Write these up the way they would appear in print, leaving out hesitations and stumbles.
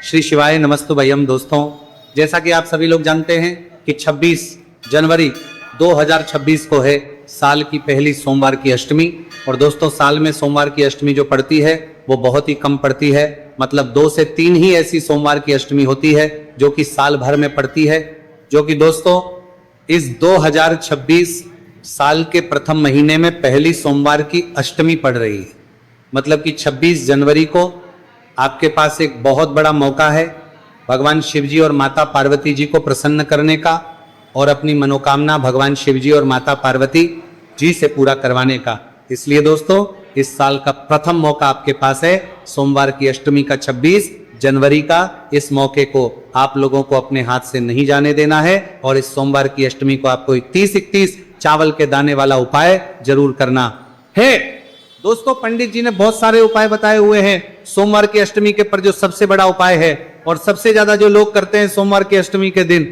श्री शिवाय नमस्तु भयम। दोस्तों, जैसा कि आप सभी लोग जानते हैं कि 26 जनवरी 2026 को है साल की पहली सोमवार की अष्टमी। और दोस्तों, साल में सोमवार की अष्टमी जो पड़ती है वो बहुत ही कम पड़ती है, मतलब 2 से 3 ही ऐसी सोमवार की अष्टमी होती है जो कि साल भर में पड़ती है। जो कि दोस्तों इस 2026 साल के प्रथम महीने में पहली सोमवार की अष्टमी पड़ रही है। मतलब कि 26 जनवरी को आपके पास एक बहुत बड़ा मौका है भगवान शिव जी और माता पार्वती जी को प्रसन्न करने का और अपनी मनोकामना भगवान शिव जी और माता पार्वती जी से पूरा करवाने का। इसलिए दोस्तों, इस साल का प्रथम मौका आपके पास है सोमवार की अष्टमी का, 26 जनवरी का। इस मौके को आप लोगों को अपने हाथ से नहीं जाने देना है और इस सोमवार की अष्टमी को आपको 31 चावल के दाने वाला उपाय जरूर करना है। दोस्तों, पंडित जी ने बहुत सारे उपाय बताए हुए हैं सोमवार की अष्टमी के, पर जो सबसे बड़ा उपाय है और सबसे ज्यादा जो लोग करते हैं सोमवार की अष्टमी के दिन,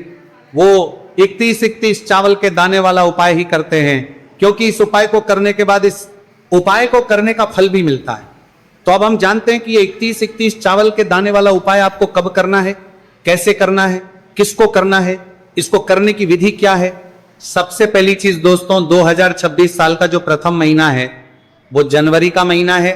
वो 31 चावल के दाने वाला उपाय ही करते हैं, क्योंकि इस उपाय को करने के बाद इस उपाय को करने का फल भी मिलता है। तो अब हम जानते हैं कि ये 31 चावल के दाने वाला उपाय आपको कब करना है, कैसे करना है, किसको करना है, इसको करने की विधि क्या है। सबसे पहली चीज दोस्तों, 2026 साल का जो प्रथम महीना है वो जनवरी का महीना है।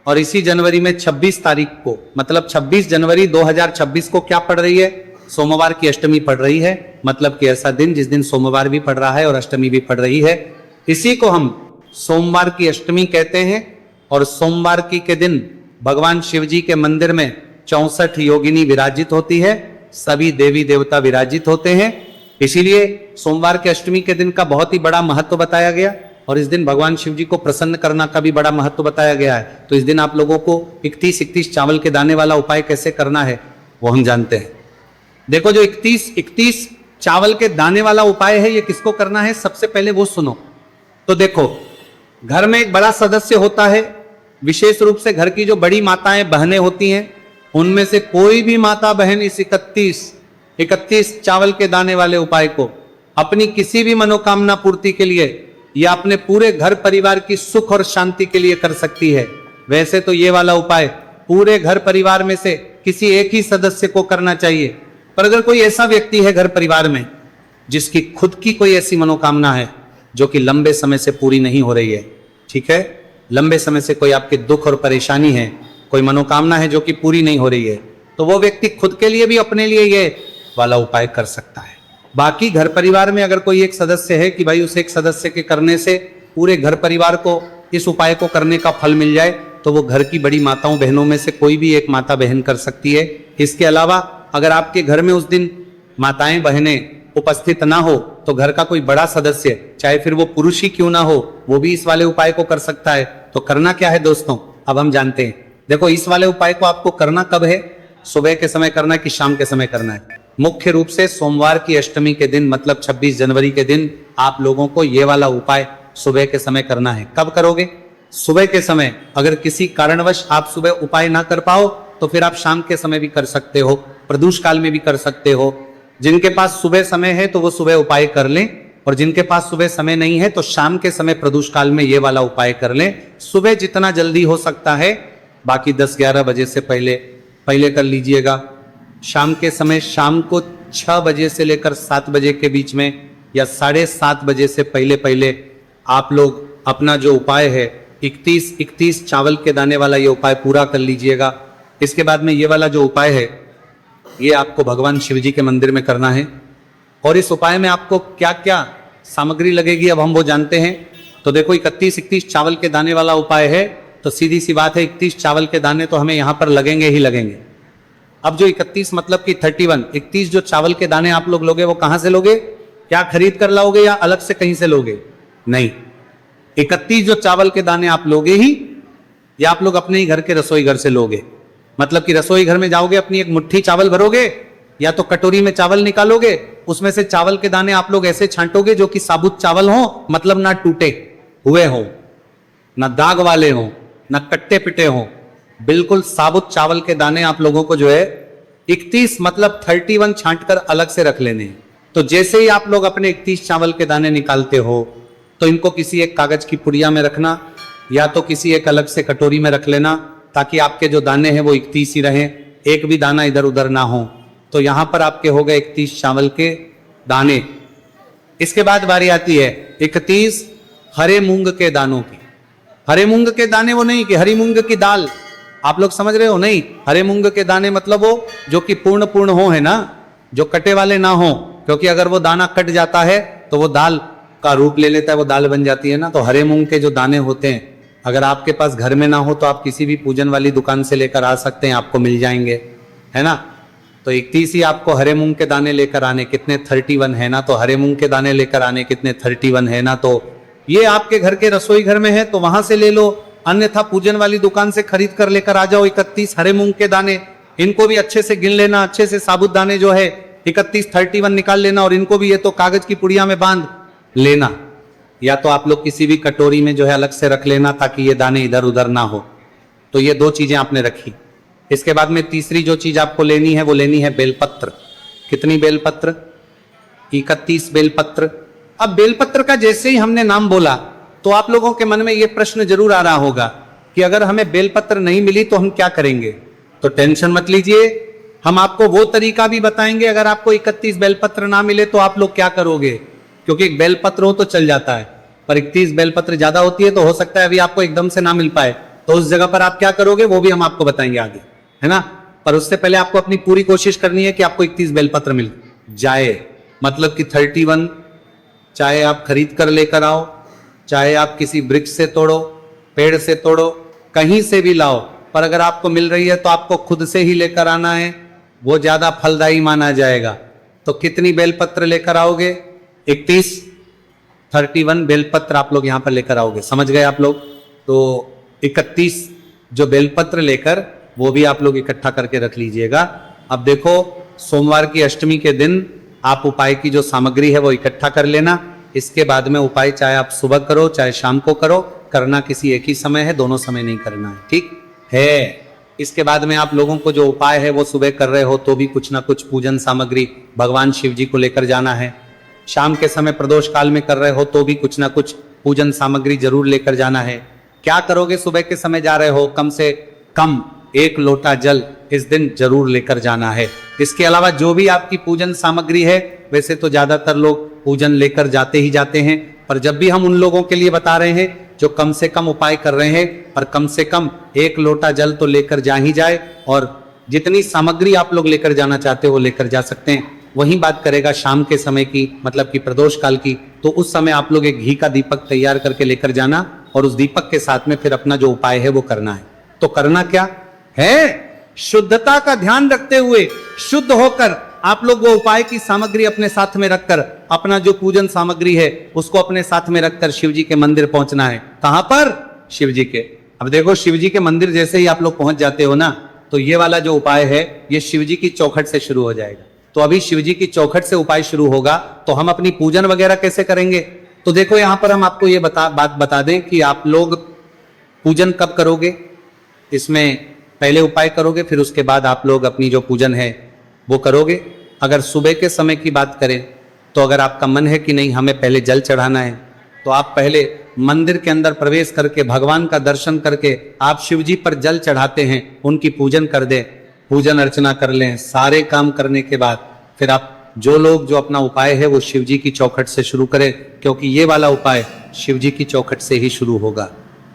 और इसी जनवरी में 26 तारीख को, मतलब 26 जनवरी 2026 को क्या पड़ रही है, सोमवार की अष्टमी पड़ रही है। मतलब कि ऐसा दिन जिस दिन सोमवार भी पड़ रहा है और अष्टमी भी पड़ रही है, इसी को हम सोमवार की अष्टमी कहते हैं। और सोमवार की के दिन भगवान शिव जी के मंदिर में 64 योगिनी विराजित होती है, सभी देवी देवता विराजित होते हैं। इसीलिए सोमवार के अष्टमी के दिन का बहुत ही बड़ा महत्व बताया गया और इस दिन भगवान शिव जी को प्रसन्न करना का भी बड़ा महत्व बताया गया है। तो इस दिन आप लोगों को 31 चावल के दाने वाला उपाय कैसे करना है वो हम जानते हैं। देखो, जो 31 चावल के दाने वाला उपाय है ये किसको करना है, सबसे पहले वो सुनो। तो देखो, घर में एक बड़ा सदस्य होता है, विशेष रूप से घर की जो बड़ी माताएं बहनें होती हैं, उनमें से कोई भी माता बहन इस 31 चावल के दाने वाले उपाय को अपनी किसी भी मनोकामना पूर्ति के लिए या अपने पूरे घर परिवार की सुख और शांति के लिए कर सकती है। वैसे तो ये वाला उपाय पूरे घर परिवार में से किसी एक ही सदस्य को करना चाहिए, पर अगर कोई ऐसा व्यक्ति है घर परिवार में जिसकी खुद की कोई ऐसी मनोकामना है जो कि लंबे समय से पूरी नहीं हो रही है, ठीक है, लंबे समय से कोई आपके दुख और परेशानी है, कोई मनोकामना है जो कि पूरी नहीं हो रही है, तो वो व्यक्ति खुद के लिए भी अपने लिए ये वाला उपाय कर सकता है। बाकी घर परिवार में अगर कोई एक सदस्य है कि भाई उस एक सदस्य के करने से पूरे घर परिवार को इस उपाय को करने का फल मिल जाए, तो वो घर की बड़ी माताओं बहनों में से कोई भी एक माता बहन कर सकती है। इसके अलावा अगर आपके घर में उस दिन माताएं बहनें उपस्थित ना हो तो घर का कोई बड़ा सदस्य, चाहे फिर वो पुरुष ही क्यों ना हो, वो भी इस वाले उपाय को कर सकता है। तो करना क्या है दोस्तों, अब हम जानते हैं। देखो, इस वाले उपाय को आपको करना कब है, सुबह के समय करना है कि शाम के समय करना है। मुख्य रूप से सोमवार की अष्टमी के दिन, मतलब 26 जनवरी के दिन आप लोगों को ये वाला उपाय सुबह के समय करना है। कब करोगे, सुबह के समय। अगर किसी कारणवश आप सुबह उपाय ना कर पाओ तो फिर आप शाम के समय भी कर सकते हो, प्रदोष काल में भी कर सकते हो। जिनके पास सुबह समय है तो वो सुबह उपाय कर लें, और जिनके पास सुबह समय नहीं है तो शाम के समय प्रदोष काल में ये वाला उपाय कर लें। सुबह जितना जल्दी हो सकता है, बाकी 10-11 बजे से पहले कर लीजिएगा। शाम के समय शाम को 6 बजे से लेकर 7 बजे के बीच में या 7:30 बजे से पहले आप लोग अपना जो उपाय है 31 चावल के दाने वाला ये उपाय पूरा कर लीजिएगा। इसके बाद में ये वाला जो उपाय है ये आपको भगवान शिव जी के मंदिर में करना है। और इस उपाय में आपको क्या क्या सामग्री लगेगी अब हम वो जानते हैं। तो देखो, 31 चावल के दाने वाला उपाय है तो सीधी सी बात है 31 चावल के दाने तो हमें यहाँ पर लगेंगे ही लगेंगे। अब जो 31 मतलब कि 31 जो चावल के दाने आप लोग लोगे वो कहां से लोगे, क्या खरीद कर लाओगे या अलग से कहीं से लोगे, नहीं, 31 जो चावल के दाने आप लोगे ही, या आप लोग अपने ही घर के रसोई घर से लोगे। मतलब कि रसोई घर में जाओगे, अपनी एक मुट्ठी चावल भरोगे या तो कटोरी में चावल निकालोगे, उसमें से चावल के दाने आप लोग ऐसे छांटोगे जो कि साबुत चावल हो, मतलब ना टूटे हुए हो, ना दाग वाले हो, ना कट्टे पिटे हो, बिल्कुल साबुत चावल के दाने आप लोगों को जो है 31 मतलब 31 छांट कर अलग से रख लेने। तो जैसे ही आप लोग अपने 31 चावल के दाने निकालते हो तो इनको किसी एक कागज की पुड़िया में रखना या तो किसी एक अलग से कटोरी में रख लेना, ताकि आपके जो दाने हैं वो 31 ही रहें। एक भी दाना इधर उधर ना हो। तो यहां पर आपके हो गए 31 चावल के दाने। इसके बाद बारी आती है 31 हरे मूंग के दानों की। हरे मूंग के दाने वो नहीं कि हरी मूंग की दाल, आप लोग समझ रहे हो, नहीं। हरे मूंग के दाने मतलब वो जो कि पूर्ण पूर्ण हो, है ना, जो कटे वाले ना हो, क्योंकि अगर वो दाना कट जाता है तो वो दाल का रूप ले लेता है, वो दाल बन जाती है ना। तो हरे मूंग के जो दाने होते हैं, अगर आपके पास घर में ना हो तो आप किसी भी पूजन वाली दुकान से लेकर आ सकते हैं, आपको मिल जाएंगे, है ना। तो 31 ही आपको हरे मूंग के दाने लेकर आने, कितने 31 है ना। तो हरे मूंग के दाने लेकर आने कितने 31 है ना। तो ये आपके घर के रसोई घर में है तो वहां से ले लो, अन्यथा पूजन वाली दुकान से खरीद कर लेकर आ जाओ 31 हरे मूंग के दाने। इनको भी अच्छे से गिन लेना, अच्छे से साबुत दाने जो है 31 31 निकाल लेना, और इनको भी ये तो कागज की पुड़िया में बांध लेना, या तो आप लोग किसी भी कटोरी में जो है अलग से रख लेना ताकि ये दाने इधर उधर ना हो। तो ये दो चीजें आपने रखी। इसके बाद में तीसरी जो चीज आपको लेनी है वो लेनी है बेलपत्र। कितनी बेलपत्र? 31 बेलपत्र। अब बेलपत्र का जैसे ही हमने नाम बोला तो आप लोगों के मन में ये प्रश्न जरूर आ रहा होगा कि अगर हमें बेलपत्र नहीं मिली तो हम क्या करेंगे। तो टेंशन मत लीजिए, हम आपको वो तरीका भी बताएंगे। अगर आपको 31 बेलपत्र ना मिले तो आप लोग क्या करोगे, क्योंकि एक बेलपत्र हो तो चल जाता है, पर 31 बेलपत्र ज्यादा होती है तो हो सकता है अभी आपको एकदम से ना मिल पाए, तो उस जगह पर आप क्या करोगे वो भी हम आपको बताएंगे आगे, है ना। पर उससे पहले आपको अपनी पूरी कोशिश करनी है कि आपको 31 बेलपत्र मिल जाए, मतलब कि 31, चाहे आप खरीद कर लेकर आओ, चाहे आप किसी वृक्ष से तोड़ो, पेड़ से तोड़ो, कहीं से भी लाओ, पर अगर आपको मिल रही है तो आपको खुद से ही लेकर आना है, वो ज्यादा फलदायी माना जाएगा। तो कितनी बेलपत्र लेकर आओगे? 31 बेलपत्र आप लोग यहां पर लेकर आओगे, समझ गए आप लोग। तो 31 जो बेलपत्र लेकर वो भी आप लोग इकट्ठा करके रख लीजिएगा। अब देखो, सोमवार की अष्टमी के दिन आप उपाय की जो सामग्री है वो इकट्ठा कर लेना। इसके बाद में उपाय चाहे आप सुबह करो चाहे शाम को करो, करना किसी एक ही समय है, दोनों समय नहीं करना है, ठीक है। इसके बाद में आप लोगों को जो उपाय है वो सुबह कर रहे हो तो भी कुछ ना कुछ पूजन सामग्री भगवान शिव जी को लेकर जाना है। शाम के समय प्रदोष काल में कर रहे हो तो भी कुछ ना कुछ पूजन सामग्री जरूर लेकर जाना है। क्या करोगे? सुबह के समय जा रहे हो, कम से कम 1 लोटा जल इस दिन जरूर लेकर जाना है। इसके अलावा जो भी आपकी पूजन सामग्री है, वैसे तो ज्यादातर लोग पूजन लेकर जाते ही जाते हैं, पर जब भी हम उन लोगों के लिए बता रहे हैं जो कम से कम उपाय कर रहे हैं, पर कम से कम 1 लोटा जल तो लेकर जा ही जाए, और जितनी सामग्री आप लोग लेकर जाना चाहते हो लेकर जा सकते हैं। वही बात करेगा शाम के समय की, मतलब कि प्रदोष काल की, तो उस समय आप लोग एक घी का दीपक तैयार करके लेकर जाना, और उस दीपक के साथ में फिर अपना जो उपाय है वो करना है। तो करना क्या है? शुद्धता का ध्यान रखते हुए शुद्ध होकर आप लोग वो उपाय की सामग्री अपने साथ में रखकर, अपना जो पूजन सामग्री है उसको अपने साथ में रखकर शिव जी के मंदिर पहुंचना है। कहां पर? शिव जी के। अब देखो, शिव जी के मंदिर जैसे ही आप लोग पहुंच जाते हो ना, तो ये वाला जो उपाय है ये शिव जी की चौखट से शुरू हो जाएगा। तो अभी शिव जी की चौखट से उपाय शुरू होगा, तो हम अपनी पूजन वगैरह कैसे करेंगे? तो देखो, यहां पर हम आपको ये बात बता दें कि आप लोग पूजन कब करोगे। इसमें पहले उपाय करोगे, फिर उसके बाद आप लोग अपनी जो पूजन है वो करोगे। अगर सुबह के समय की बात करें तो अगर आपका मन है कि नहीं हमें पहले जल चढ़ाना है, तो आप पहले मंदिर के अंदर प्रवेश करके भगवान का दर्शन करके आप शिव जी पर जल चढ़ाते हैं, उनकी पूजन कर दें, पूजन अर्चना कर लें। सारे काम करने के बाद फिर आप जो लोग जो अपना उपाय है वो शिव जी की चौखट से शुरू करें, क्योंकि ये वाला उपाय शिव जी की चौखट से ही शुरू होगा।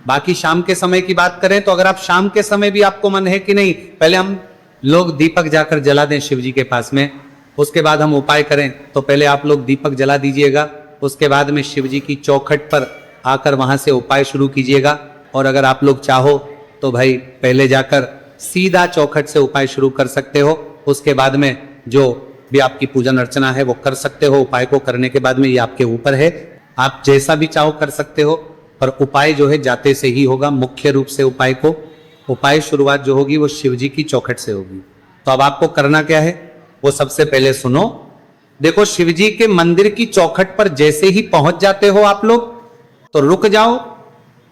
बाकी शाम के समय की बात करें तो अगर आप शाम के समय भी आपको मन है कि नहीं पहले हम लोग दीपक जाकर जला दें शिव जी के पास में, उसके बाद हम उपाय करें, तो पहले आप लोग दीपक जला दीजिएगा, उसके बाद में शिव जी की चौखट पर आकर वहां से उपाय शुरू कीजिएगा। और अगर आप लोग चाहो तो भाई पहले जाकर सीधा चौखट से उपाय शुरू कर सकते हो, उसके बाद में जो भी आपकी पूजन अर्चना है वो कर सकते हो। उपाय को करने के बाद में ये आपके ऊपर है, आप जैसा भी चाहो कर सकते हो, पर उपाय जो है जाते से ही होगा। मुख्य रूप से उपाय शुरुआत जो होगी वो शिव जी की चौखट से होगी। तो अब आपको करना क्या है वो सबसे पहले सुनो। देखो, शिव जी के मंदिर की चौखट पर जैसे ही पहुंच जाते हो आप लोग तो रुक जाओ।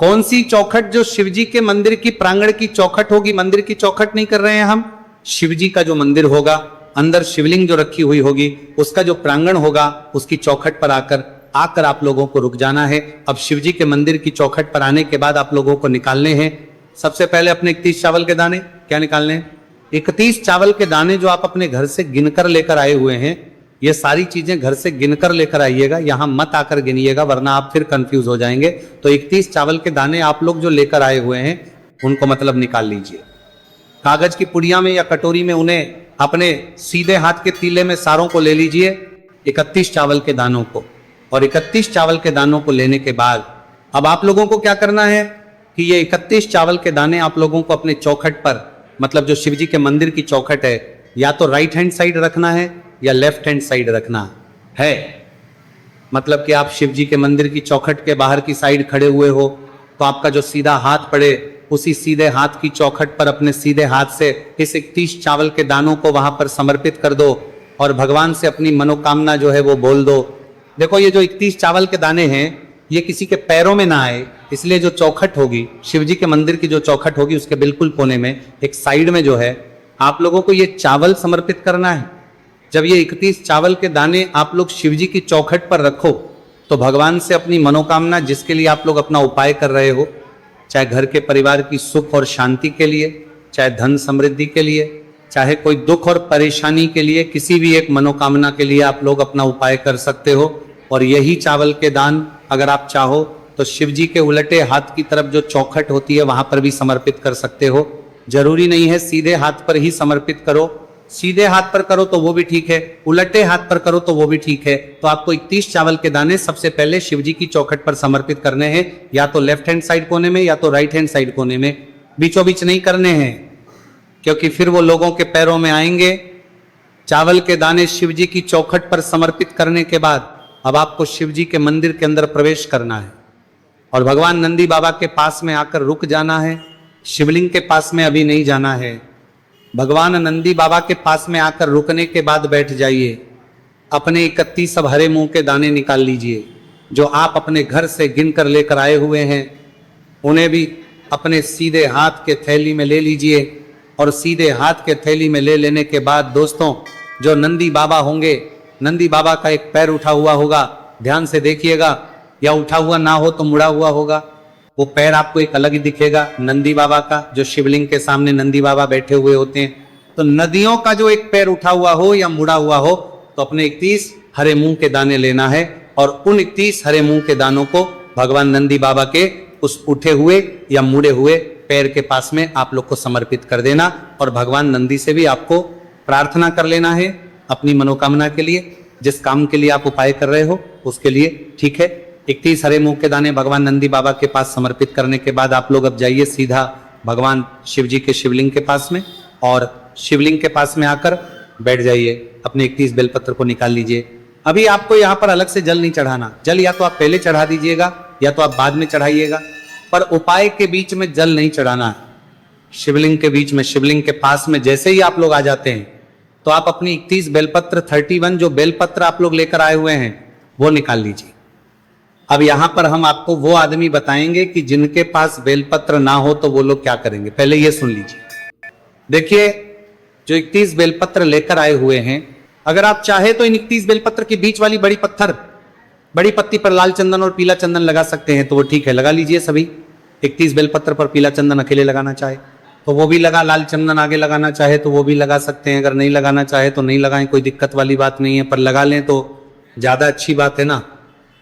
कौन सी चौखट? जो शिव जी के मंदिर की प्रांगण की चौखट होगी, मंदिर की चौखट नहीं कर रहे हैं हम, शिव जी का जो मंदिर होगा, अंदर शिवलिंग जो रखी हुई होगी, उसका जो प्रांगण होगा उसकी चौखट पर आकर आप लोगों को रुक जाना है। अब शिव जी के मंदिर की चौखट पर आने के बाद आप लोगों को निकालने हैं सबसे पहले अपने 31 चावल के दाने। क्या निकालने हैं? 31 चावल के दाने जो आप अपने घर से गिनकर लेकर आए हुए हैं, ये सारी चीजें घर से गिनकर लेकर आइएगा, यहां मत आकर गिनिएगा वरना आप फिर कंफ्यूज हो जाएंगे। तो 31 चावल के दाने आप लोग जो लेकर आए हुए हैं उनको मतलब निकाल लीजिए। कागज की पुड़िया में या कटोरी में उन्हें अपने सीधे हाथ के तीले में सारों को ले लीजिए, 31 चावल के दानों को। और 31 चावल के दानों को लेने के बाद अब आप लोगों को क्या करना है कि ये 31 चावल के दाने आप लोगों को अपने चौखट पर, मतलब जो शिव जी के मंदिर की चौखट है, या तो राइट हैंड साइड रखना है या लेफ्ट हैंड साइड रखना है। मतलब कि आप शिव जी के मंदिर की चौखट के बाहर की साइड खड़े हुए हो तो आपका जो सीधा हाथ पड़े उसी सीधे हाथ की चौखट पर अपने सीधे हाथ से इस 31 चावल के दानों को वहां पर समर्पित कर दो और भगवान से अपनी मनोकामना जो है वो बोल दो। देखो ये जो 31 चावल के दाने हैं ये किसी के पैरों में ना आए, इसलिए जो चौखट होगी शिव जी के मंदिर की, जो चौखट होगी उसके बिल्कुल कोने में एक साइड में जो है आप लोगों को ये चावल समर्पित करना है। जब ये 31 चावल के दाने आप लोग शिव जी की चौखट पर रखो तो भगवान से अपनी मनोकामना, जिसके लिए आप लोग अपना उपाय कर रहे हो, चाहे घर के परिवार की सुख और शांति के लिए, चाहे धन समृद्धि के लिए, चाहे कोई दुख और परेशानी के लिए, किसी भी एक मनोकामना के लिए आप लोग अपना उपाय कर सकते हो। और यही चावल के दान अगर आप चाहो तो शिव जी के उलटे हाथ की तरफ जो चौखट होती है वहां पर भी समर्पित कर सकते हो। जरूरी नहीं है सीधे हाथ पर ही समर्पित करो, सीधे हाथ पर करो तो वो भी ठीक है, उलटे हाथ पर करो तो वो भी ठीक है। तो आपको 31 चावल के दाने सबसे पहले शिव जी की चौखट पर समर्पित करने हैं, या तो लेफ्ट हैंड साइड कोने में या तो राइट हैंड साइड कोने में, बीचों बीच नहीं करने हैं क्योंकि फिर वो लोगों के पैरों में आएंगे। चावल के दाने शिव जी की चौखट पर समर्पित करने के बाद अब आपको शिव जी के मंदिर के अंदर प्रवेश करना है और भगवान नंदी बाबा के पास में आकर रुक जाना है। शिवलिंग के पास में अभी नहीं जाना है, भगवान नंदी बाबा के पास में आकर रुकने के बाद बैठ जाइए। अपने 31 अब हरे मूंग के दाने निकाल लीजिए जो आप अपने घर से गिन कर लेकर आए हुए हैं, उन्हें भी अपने सीधे हाथ के थैली में ले लीजिए। और सीधे हाथ के थैली में ले लेने के बाद दोस्तों, जो नंदी बाबा होंगे, नंदी बाबा का एक पैर उठा हुआ होगा, ध्यान से देखिएगा, या उठा हुआ ना हो तो मुड़ा हुआ होगा, वो पैर आपको एक अलग ही दिखेगा नंदी बाबा का, जो शिवलिंग के सामने नंदी बाबा बैठे हुए होते हैं। तो नदियों का जो एक पैर उठा हुआ हो या मुड़ा हुआ हो तो अपने 31 हरे मूंग के दाने लेना है और उन 31 हरे मूंग के दानों को भगवान नंदी बाबा के उस उठे हुए या मुड़े हुए पैर के पास में आप लोग को समर्पित कर देना। और भगवान नंदी से भी आपको प्रार्थना कर लेना है अपनी मनोकामना के लिए, जिस काम के लिए आप उपाय कर रहे हो उसके लिए, ठीक है। 31 हरे मूंग के दाने भगवान नंदी बाबा के पास समर्पित करने के बाद आप लोग अब जाइए सीधा भगवान शिव जी के शिवलिंग के पास में और शिवलिंग के पास में आकर बैठ जाइए। अपने 31 बेलपत्र को निकाल लीजिए। अभी आपको यहाँ पर अलग से जल नहीं चढ़ाना, जल या तो आप पहले चढ़ा दीजिएगा या तो आप बाद में चढ़ाइएगा, पर उपाय के बीच में जल नहीं चढ़ाना है। शिवलिंग के बीच में, शिवलिंग के पास में जैसे ही आप लोग आ जाते हैं तो आप अपनी 31 बेलपत्र 31 जो बेलपत्र आप लोग लेकर आए हुए हैं वो निकाल लीजिए। अब यहां पर हम आपको वो आदमी बताएंगे कि जिनके पास बेलपत्र ना हो तो वो लोग क्या करेंगे, पहले ये सुन लीजिए। देखिए, जो 31 बेलपत्र लेकर आए हुए हैं, अगर आप चाहे तो इन 31 बेलपत्र के बीच वाली बड़ी पत्ती पर लाल चंदन और पीला चंदन लगा सकते हैं तो वो ठीक है, लगा लीजिए सभी। 31 बेलपत्र पर पीला चंदन अकेले लगाना चाहे तो वो भी लगा, लाल चंदन आगे लगाना चाहे तो वो भी लगा सकते हैं, अगर नहीं लगाना चाहे तो नहीं लगाएं, कोई दिक्कत वाली बात नहीं है, पर लगा लें तो ज्यादा अच्छी बात है ना।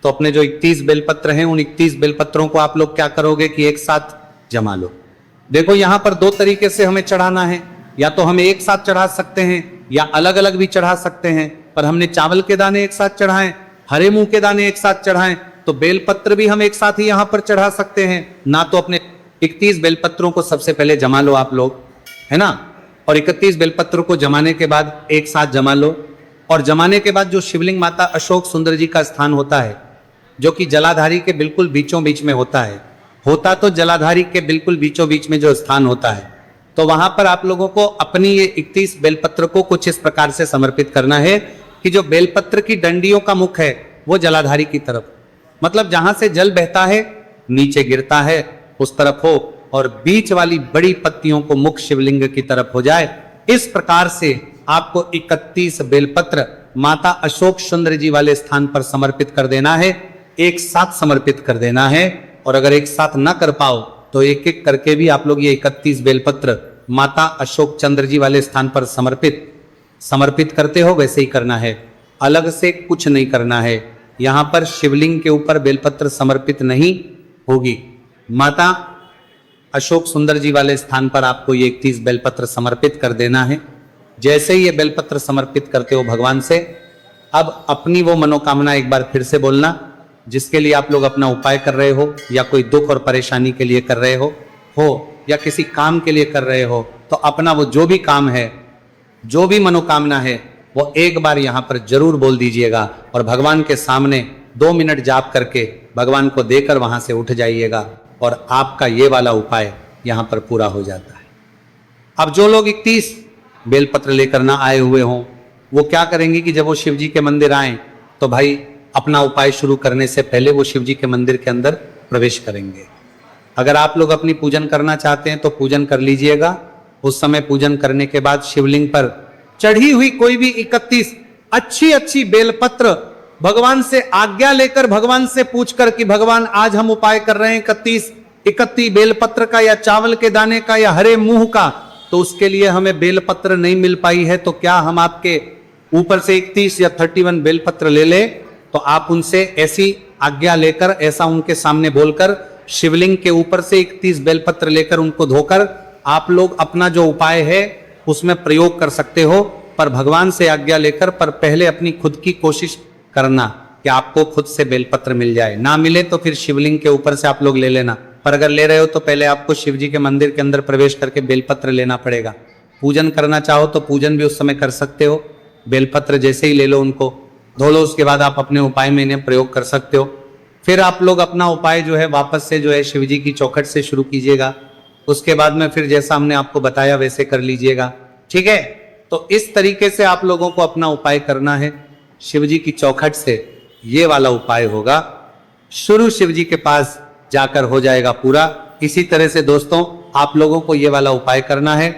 तो अपने जो 31 बेलपत्र हैं उन 31 बेलपत्रों को आप लोग क्या करोगे कि एक साथ जमा लो। देखो यहां पर दो तरीके से हमें चढ़ाना है, या तो हम एक साथ चढ़ा सकते हैं या अलग अलग भी चढ़ा सकते हैं, पर हमने चावल के दाने एक साथ चढ़ाएं, हरे मूंग के दाने एक साथ चढ़ाएं, तो बेलपत्र भी हम एक साथ ही यहां पर चढ़ा सकते हैं ना। तो अपने 31 बेलपत्रों को सबसे पहले जमा लो आप लोग, है ना। और 31 बेलपत्रों को जमाने के बाद एक साथ जमा लो, और जमाने के बाद जो शिवलिंग माता अशोक सुंदर जी का स्थान होता है, जो कि जलाधारी के बिल्कुल बीचों बीच में होता है, होता तो जलाधारी के बिल्कुल बीचों बीच में जो स्थान होता है, तो वहां पर आप लोगों को अपनी ये 31 बेलपत्र को कुछ इस प्रकार से समर्पित करना है कि जो बेलपत्र की डंडियों का मुख है वो जलाधारी की तरफ, मतलब जहां से जल बहता है नीचे गिरता है उस तरफ हो, और बीच वाली बड़ी पत्तियों को मुख शिवलिंग की तरफ हो जाए। इस प्रकार से आपको 31 बेलपत्र माता अशोक सुंदर जी वाले स्थान पर समर्पित कर देना है, एक साथ समर्पित कर देना है। और अगर एक साथ ना कर पाओ तो एक एक करके भी आप लोग ये 31 बेलपत्र माता अशोक चंद्र जी वाले स्थान पर समर्पित करते हो वैसे ही करना है, अलग से कुछ नहीं करना है। यहां पर शिवलिंग के ऊपर बेलपत्र समर्पित नहीं होगी। माता अशोक सुंदर जी वाले स्थान पर आपको ये 31 बेलपत्र समर्पित कर देना है। जैसे ही ये बेलपत्र समर्पित करते हो भगवान से, अब अपनी वो मनोकामना एक बार फिर से बोलना जिसके लिए आप लोग अपना उपाय कर रहे हो, या कोई दुख और परेशानी के लिए कर रहे हो या किसी काम के लिए कर रहे हो, तो अपना वो जो भी काम है, जो भी मनोकामना है, वो एक बार यहां पर जरूर बोल दीजिएगा और भगवान के सामने 2 मिनट जाप करके भगवान को देकर वहां से उठ जाइएगा और आपका ये वाला उपाय यहां पर पूरा हो जाता है। अब जो लोग 31 बेलपत्र लेकर ना आए हुए हों, वो क्या करेंगे कि जब वो शिव जी के मंदिर आए तो भाई अपना उपाय शुरू करने से पहले वो शिव जी के मंदिर के अंदर प्रवेश करेंगे। अगर आप लोग अपनी पूजन करना चाहते हैं तो पूजन कर लीजिएगा। उस समय पूजन करने के बाद शिवलिंग पर चढ़ी हुई कोई भी 31 अच्छी बेलपत्र भगवान से आज्ञा लेकर, भगवान से पूछकर कि भगवान आज हम उपाय कर रहे हैं 31 बेलपत्र का, या चावल के दाने का, या हरे मुंह का, तो उसके लिए हमें बेलपत्र नहीं मिल पाई है, तो क्या हम आपके ऊपर से 31 या 31 बेलपत्र ले ले? तो आप उनसे ऐसी आज्ञा लेकर, ऐसा उनके सामने बोलकर शिवलिंग के ऊपर से 31 बेलपत्र लेकर उनको धोकर आप लोग अपना जो उपाय है उसमें प्रयोग कर सकते हो। पर भगवान से आज्ञा लेकर, पर पहले अपनी खुद की कोशिश करना कि आपको खुद से बेलपत्र मिल जाए। ना मिले तो फिर शिवलिंग के ऊपर से आप लोग ले लेना, पर अगर ले रहे हो तो पहले आपको शिव जी के मंदिर के अंदर प्रवेश करके बेलपत्र लेना पड़ेगा। पूजन करना चाहो तो पूजन भी उस समय कर सकते हो, बेलपत्र जैसे ही ले लो, उनको धो लो, उसके बाद आप अपने उपाय में इन्हें प्रयोग कर सकते हो। फिर आप लोग अपना उपाय जो है वापस से जो है शिव जी की चौखट से शुरू कीजिएगा। उसके बाद में फिर जैसा हमने आपको बताया वैसे कर लीजिएगा, ठीक है। तो इस तरीके से आप लोगों को अपना उपाय करना है। शिव जी की चौखट से ये वाला उपाय होगा, शुरू शिव जी के पास जाकर हो जाएगा पूरा। इसी तरह से दोस्तों आप लोगों को ये वाला उपाय करना है।